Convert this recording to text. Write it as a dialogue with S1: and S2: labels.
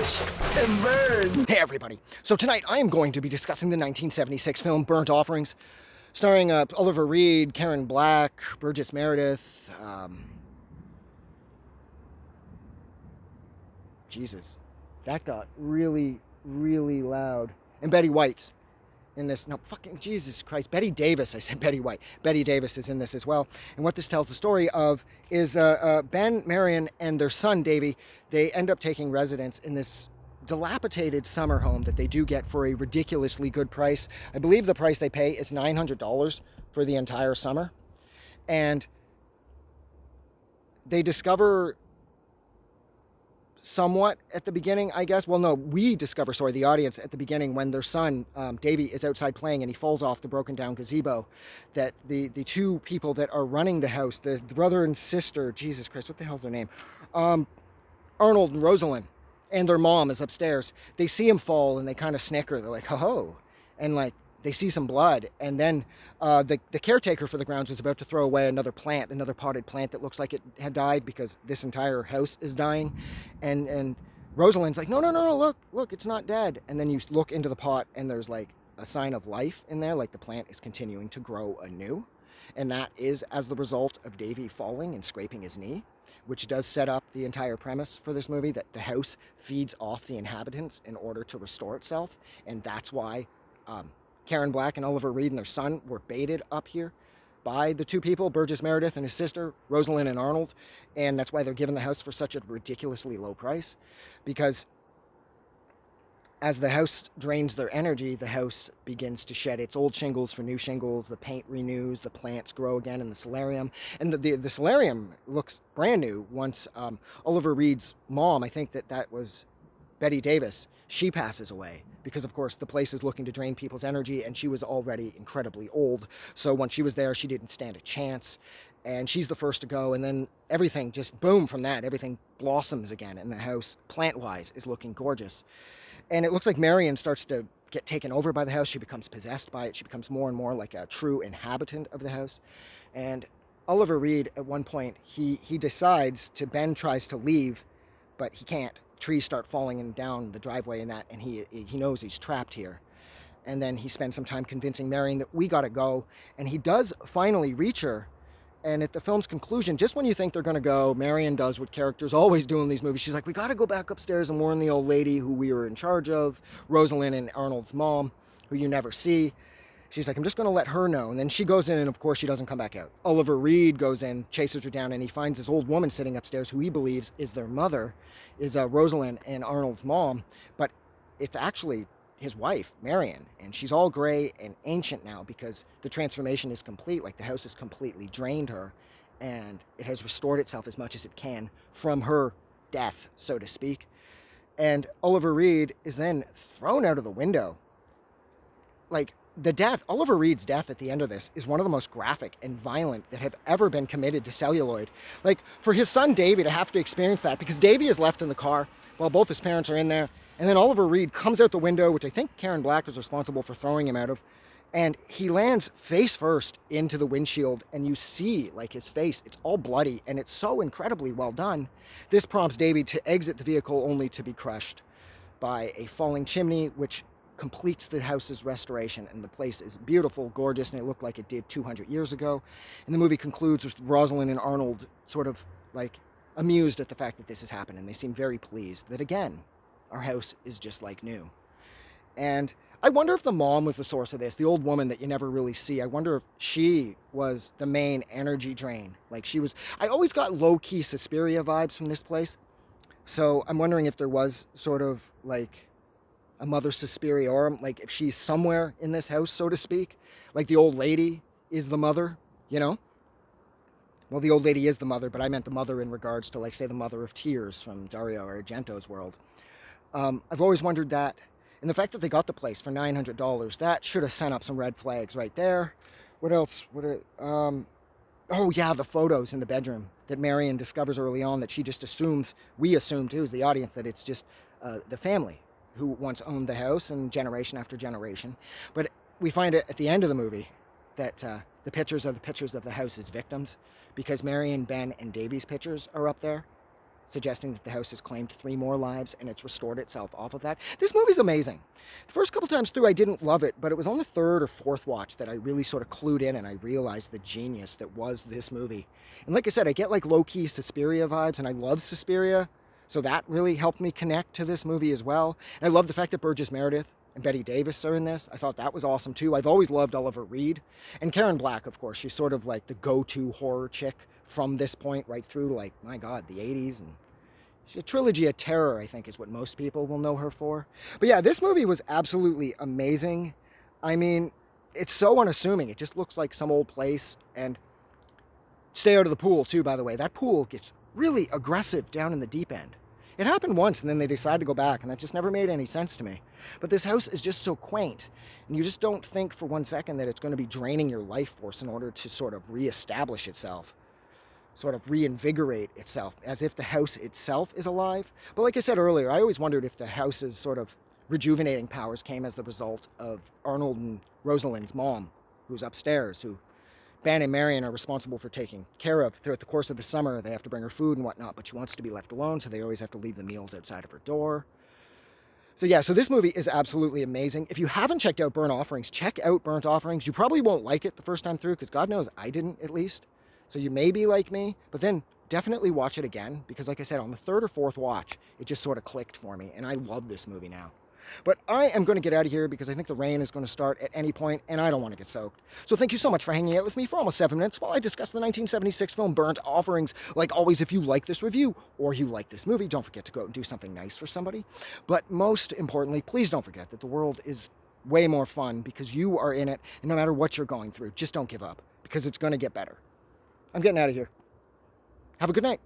S1: Watch and burn.
S2: Hey everybody, so tonight I am going to be discussing the 1976 film Burnt Offerings, starring Oliver Reed, Karen Black, Burgess Meredith, Jesus, that got really, really loud, and Betty White's in this. No, fucking Jesus Christ, Betty Davis, I said Betty White. Betty Davis is in this as well, and what this tells the story of is Ben, Marion, and their son Davy, they end up taking residence in this dilapidated summer home that they do get for a ridiculously good price. I believe the price they pay is $900 for the entire summer. And they discover somewhat at the beginning, I guess. Well, no, we discover, sorry, the audience at the beginning when their son, Davy, is outside playing and he falls off the broken down gazebo, that the two people that are running the house, the brother and sister, Jesus Christ, what the hell's their name? Arnold and Rosalind, and their mom is upstairs. They see him fall and they kind of snicker. They're like, ho-ho. And like, they see some blood. And then the caretaker for the grounds was about to throw away another plant, another potted plant that looks like it had died because this entire house is dying. And Rosalind's like, no, look, it's not dead. And then you look into the pot and there's like a sign of life in there, like the plant is continuing to grow anew. And that is as the result of Davy falling and scraping his knee, which does set up the entire premise for this movie, that the house feeds off the inhabitants in order to restore itself. And that's why Karen Black and Oliver Reed and their son were baited up here by the two people, Burgess Meredith and his sister, Rosalind and Arnold. And that's why they're given the house for such a ridiculously low price, because as the house drains their energy, the house begins to shed its old shingles for new shingles, the paint renews, the plants grow again in the solarium. And the solarium looks brand new once Oliver Reed's mom, I think that was Betty Davis, she passes away. Because, of course, the place is looking to drain people's energy, and she was already incredibly old. So when she was there, she didn't stand a chance. And she's the first to go, and then everything just boom from that. Everything blossoms again, and the house, plant-wise, is looking gorgeous. And it looks like Marion starts to get taken over by the house. She becomes possessed by it. She becomes more and more like a true inhabitant of the house. And Oliver Reed, at one point, he decides to, Ben tries to leave, but he can't. Trees start falling down the driveway and that, and he knows he's trapped here. And then he spends some time convincing Marion that we gotta go. And he does finally reach her. And at the film's conclusion, just when you think they're going to go, Marion does what characters always do in these movies. She's like, we got to go back upstairs and warn the old lady who we were in charge of, Rosalind and Arnold's mom, who you never see. She's like, I'm just going to let her know. And then she goes in, and of course she doesn't come back out. Oliver Reed goes in, chases her down, and he finds this old woman sitting upstairs who he believes is their mother, is Rosalind and Arnold's mom. But it's actually his wife, Marion, and she's all gray and ancient now because the transformation is complete. Like, the house has completely drained her, and it has restored itself as much as it can from her death, so to speak. And Oliver Reed is then thrown out of the window. Like, the death, Oliver Reed's death at the end of this is one of the most graphic and violent that have ever been committed to celluloid. Like, for his son Davy to have to experience that, because Davy is left in the car while both his parents are in there. And then Oliver Reed comes out the window, which I think Karen Black was responsible for throwing him out of, and he lands face first into the windshield, and you see, like, his face, it's all bloody, and it's so incredibly well done. This prompts Davy to exit the vehicle only to be crushed by a falling chimney, which completes the house's restoration, and the place is beautiful, gorgeous, and it looked like it did 200 years ago. And the movie concludes with Rosalind and Arnold sort of, like, amused at the fact that this has happened, and they seem very pleased that, again, our house is just like new. And I wonder if the mom was the source of this, the old woman that you never really see. I wonder if she was the main energy drain. Like, she was, I always got low-key Suspiria vibes from this place. So I'm wondering if there was sort of like a mother Suspiriorum, like if she's somewhere in this house, so to speak. Like the old lady is the mother, you know? Well, the old lady is the mother, but I meant the mother in regards to, like, say, the Mother of Tears from Dario Argento's world. I've always wondered that. And the fact that they got the place for $900, that should have sent up some red flags right there. What else? Oh, yeah, the photos in the bedroom that Marion discovers early on, that she just assumes, we assume too, as the audience, that it's just the family who once owned the house, and generation after generation. But we find it at the end of the movie that the pictures are the pictures of the house's victims, because Marion, Ben, and Davy's pictures are up there. suggesting that the house has claimed 3 more lives and it's restored itself off of that. This movie's amazing. The first couple times through, I didn't love it, but it was on the third or fourth watch that I really sort of clued in and I realized the genius that was this movie. And like I said, I get like low-key Suspiria vibes, and I love Suspiria, so that really helped me connect to this movie as well. And I love the fact that Burgess Meredith and Bette Davis are in this. I thought that was awesome too. I've always loved Oliver Reed. And Karen Black, of course, she's sort of like the go-to horror chick from this point right through, like, my God, the 80s. And she's a trilogy of terror, I think, is what most people will know her for. But yeah, this movie was absolutely amazing. I mean, it's so unassuming. It just looks like some old place. And stay out of the pool too, by the way. That pool gets really aggressive down in the deep end. It happened once, and then they decided to go back, and that just never made any sense to me. But this house is just so quaint, and you just don't think for one second that it's going to be draining your life force in order to sort of reestablish itself, sort of reinvigorate itself, as if the house itself is alive. But like I said earlier, I always wondered if the house's sort of rejuvenating powers came as the result of Arnold and Rosalind's mom, who's upstairs, who Ben and Marion are responsible for taking care of throughout the course of the summer. They have to bring her food and whatnot, but she wants to be left alone, so they always have to leave the meals outside of her door. So yeah, so this movie is absolutely amazing. If you haven't checked out Burnt Offerings, check out Burnt Offerings. You probably won't like it the first time through, because God knows I didn't, at least. So you may be like me, but then definitely watch it again, because like I said, on the third or fourth watch, it just sort of clicked for me, and I love this movie now. But I am going to get out of here because I think the rain is going to start at any point, and I don't want to get soaked. So thank you so much for hanging out with me for almost 7 minutes while I discuss the 1976 film Burnt Offerings. Like always, if you like this review or you like this movie, don't forget to go out and do something nice for somebody. But most importantly, please don't forget that the world is way more fun because you are in it, and no matter what you're going through, just don't give up, because it's going to get better. I'm getting out of here. Have a good night.